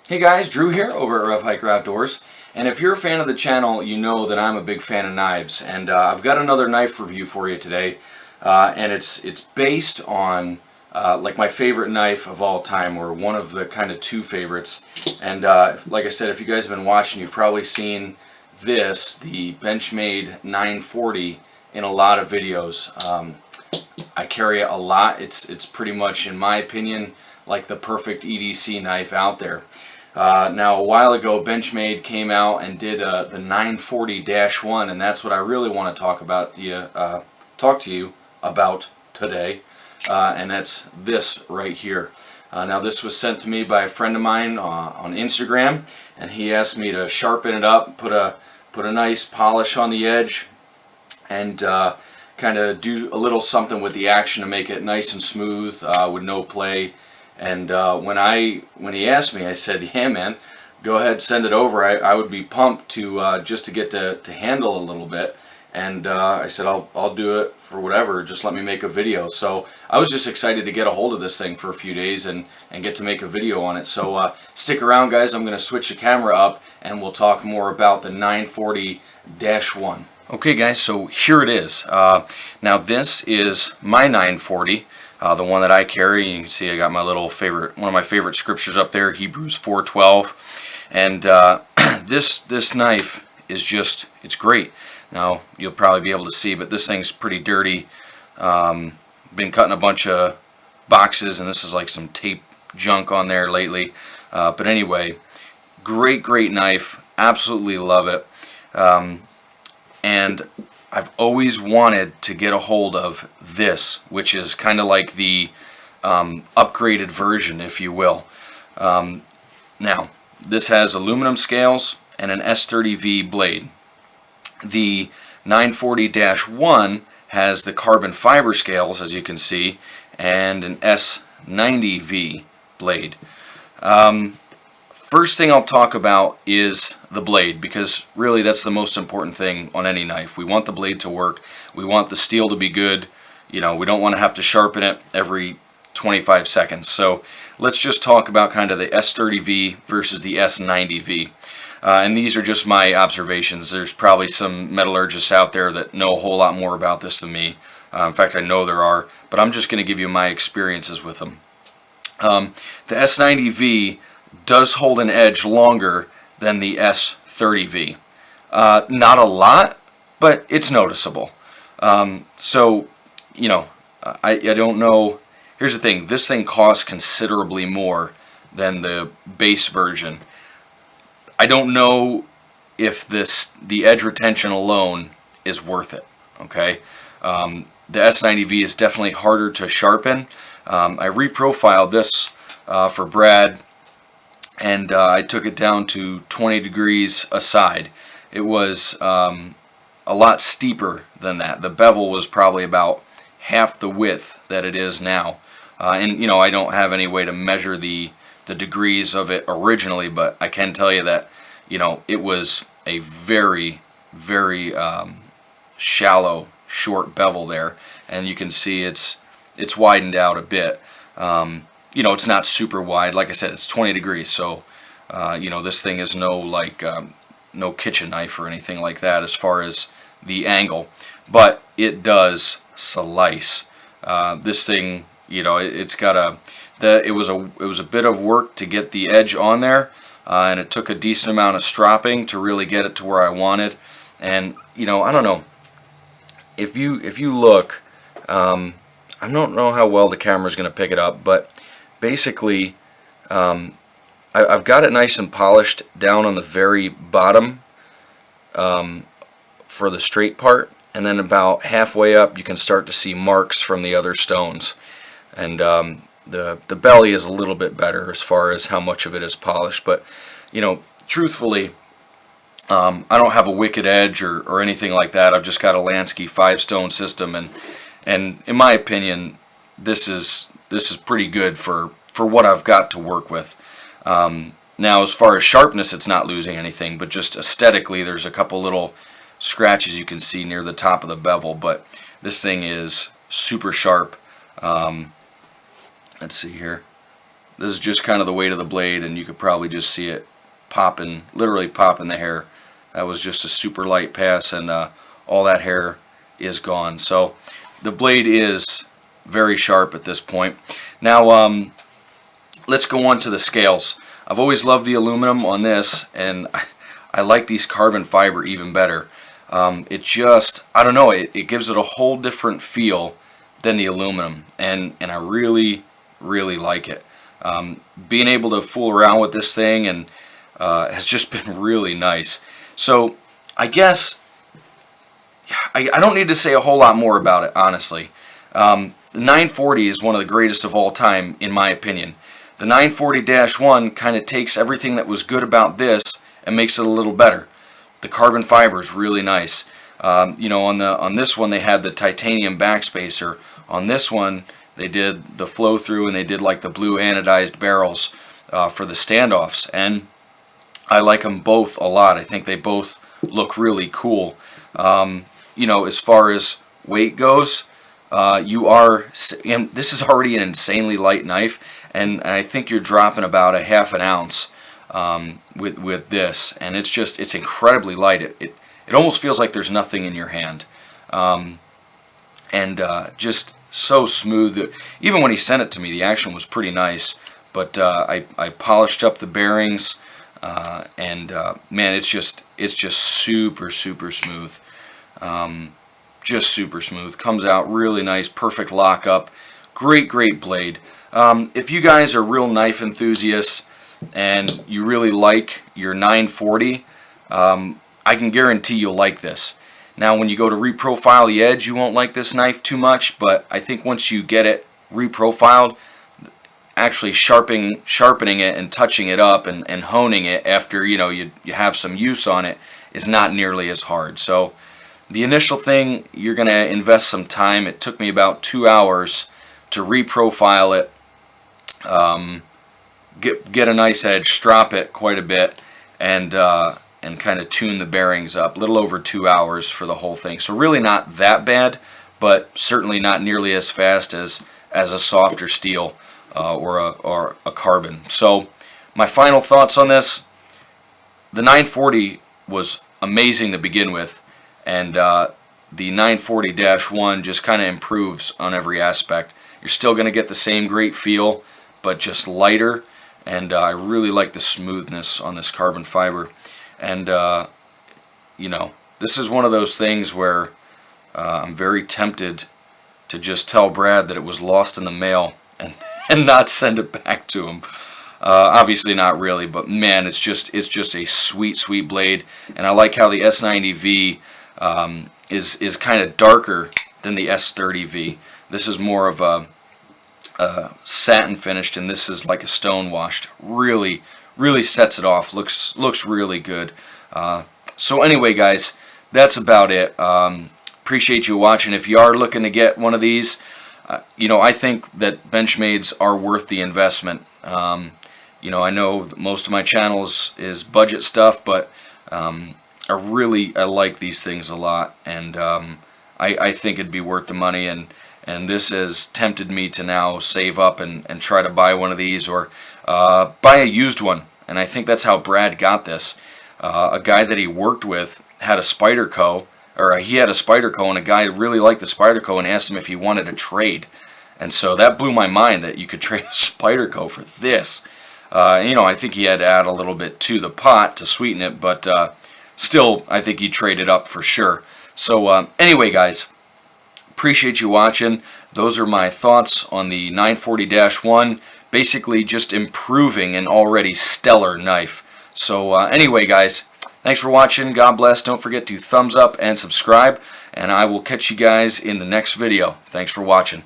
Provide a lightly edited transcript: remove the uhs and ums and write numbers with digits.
Hey guys, Drew here over at RevHiker Outdoors, and if you're a fan of the channel, you know that I'm a big fan of knives, and I've got another knife review for you today, and it's based on like my favorite knife of all time, or one of the kind of two favorites. And like I said, if you guys have been watching, you've probably seen this, the Benchmade 940, in a lot of videos. I carry it a lot. It's pretty much, in my opinion, like the perfect EDC knife out there. Now, a while ago, Benchmade came out and did the 940-1, and that's what I really want to talk to you about today, and that's this right here. Now, this was sent to me by a friend of mine on Instagram, and he asked me to sharpen it up, put a nice polish on the edge, and kind of do a little something with the action to make it nice and smooth with no play. And when he asked me, I said, yeah man, go ahead, send it over. I would be pumped to just to get to handle a little bit. And I said, I'll do it for whatever, just let me make a video. So I was just excited to get a hold of this thing for a few days and get to make a video on it. So stick around guys, I'm going to switch the camera up and we'll talk more about the 940-1. Okay guys, so here it is. Now this is my 940. The one that I carry. You can see I got my little favorite, one of my favorite scriptures up there, Hebrews 4:12, and this knife is just, it's great. Now you'll probably be able to see, but this thing's pretty dirty. Been cutting a bunch of boxes, and this is like some tape junk on there lately. But anyway, great knife. Absolutely love it. And I've always wanted to get a hold of this, which is kind of like the upgraded version, if you will. Now, this has aluminum scales and an S30V blade. The 940-1 has the carbon fiber scales, as you can see, and an S90V blade. First thing I'll talk about is the blade, because really that's the most important thing on any knife. We want the blade to work. We want the steel to be good. You know, we don't want to have to sharpen it every 25 seconds. So let's just talk about kind of the S30V versus the S90V. And these are just my observations. There's probably some metallurgists out there that know a whole lot more about this than me. In fact, I know there are, but I'm just going to give you my experiences with them. The S90V does hold an edge longer than the S30V. Not a lot, but it's noticeable. So, you know, I don't know. Here's the thing. This thing costs considerably more than the base version. I don't know if the edge retention alone is worth it. Okay. The S90V is definitely harder to sharpen. I reprofiled this for Brad, and I took it down to 20 degrees aside. It was a lot steeper than that. The bevel was probably about half the width that it is now. And you know, I don't have any way to measure the degrees of it originally, but I can tell you that, you know, it was a very shallow, short bevel there, and you can see it's widened out a bit. You know, it's not super wide. Like I said, it's 20 degrees, so you know, this thing is no kitchen knife or anything like that as far as the angle, but it does slice. This thing, you know, it's got it was a bit of work to get the edge on there, and it took a decent amount of stropping to really get it to where I wanted. And you know, I don't know if you look, I don't know how well the camera's going to pick it up, but basically, I've got it nice and polished down on the very bottom for the straight part, and then about halfway up you can start to see marks from the other stones. And the belly is a little bit better as far as how much of it is polished, but you know, truthfully, I don't have a wicked edge or anything like that. I've just got a Lansky 5-stone system, and in my opinion, this is pretty good for what I've got to work with. Now, as far as sharpness, it's not losing anything, but just aesthetically, there's a couple little scratches you can see near the top of the bevel, but this thing is super sharp. Let's see here. This is just kind of the weight of the blade, and you could probably just see it popping, literally popping the hair. That was just a super light pass, and all that hair is gone. So the blade is very sharp at this point. Now let's go on to the scales. I've always loved the aluminum on this, and I like these carbon fiber even better. It just, I don't know, it gives it a whole different feel than the aluminum, and I really like it. Being able to fool around with this thing and has just been really nice. So I guess I don't need to say a whole lot more about it, honestly. The 940 is one of the greatest of all time, in my opinion. The 940-1 kind of takes everything that was good about this and makes it a little better. The carbon fiber is really nice. You know, on this one they had the titanium backspacer. On this one they did the flow through, and they did like the blue anodized barrels for the standoffs, and I like them both a lot. I think they both look really cool. You know, as far as weight goes, and this is already an insanely light knife, and I think you're dropping about a half an ounce with this, and it's incredibly light. It almost feels like there's nothing in your hand, and just so smooth. Even when he sent it to me, the action was pretty nice, but I polished up the bearings, and man, it's just super smooth. Just super smooth. Comes out really nice, perfect lockup. Great blade. If you guys are real knife enthusiasts and you really like your 940, I can guarantee you'll like this. Now, when you go to reprofile the edge, you won't like this knife too much, but I think once you get it reprofiled, actually sharpening it and touching it up and honing it after you have some use on it is not nearly as hard. So the initial thing, you're going to invest some time. It took me about 2 hours to reprofile it, get a nice edge, strop it quite a bit, and kind of tune the bearings up. A little over 2 hours for the whole thing. So really not that bad, but certainly not nearly as fast as a softer steel or a carbon. So my final thoughts on this: the 940 was amazing to begin with, and the 940-1 just kind of improves on every aspect. You're still going to get the same great feel, but just lighter, and I really like the smoothness on this carbon fiber. And you know, this is one of those things where I'm very tempted to just tell Brad that it was lost in the mail and not send it back to him. Obviously not really, but man, it's just a sweet blade, and I like how the S90V is kind of darker than the S30V. This is more of a satin finished, and this is like a stone washed. Really sets it off. Looks really good. So anyway, guys, that's about it. Appreciate you watching. If you are looking to get one of these, you know, I think that Benchmades are worth the investment. You know, I know most of my channels is budget stuff, but I like these things a lot, and I think it'd be worth the money, and this has tempted me to now save up and try to buy one of these, or buy a used one. And I think that's how Brad got this. A guy that he worked with had a Spyderco, or he had a Spyderco, and a guy really liked the Spyderco and asked him if he wanted a trade. And so that blew my mind that you could trade a Spyderco for this. You know, I think he had to add a little bit to the pot to sweeten it, but still, I think he traded up for sure. So anyway, guys, appreciate you watching. Those are my thoughts on the 940-1. Basically just improving an already stellar knife. So anyway, guys, thanks for watching. God bless. Don't forget to thumbs up and subscribe, and I will catch you guys in the next video. Thanks for watching.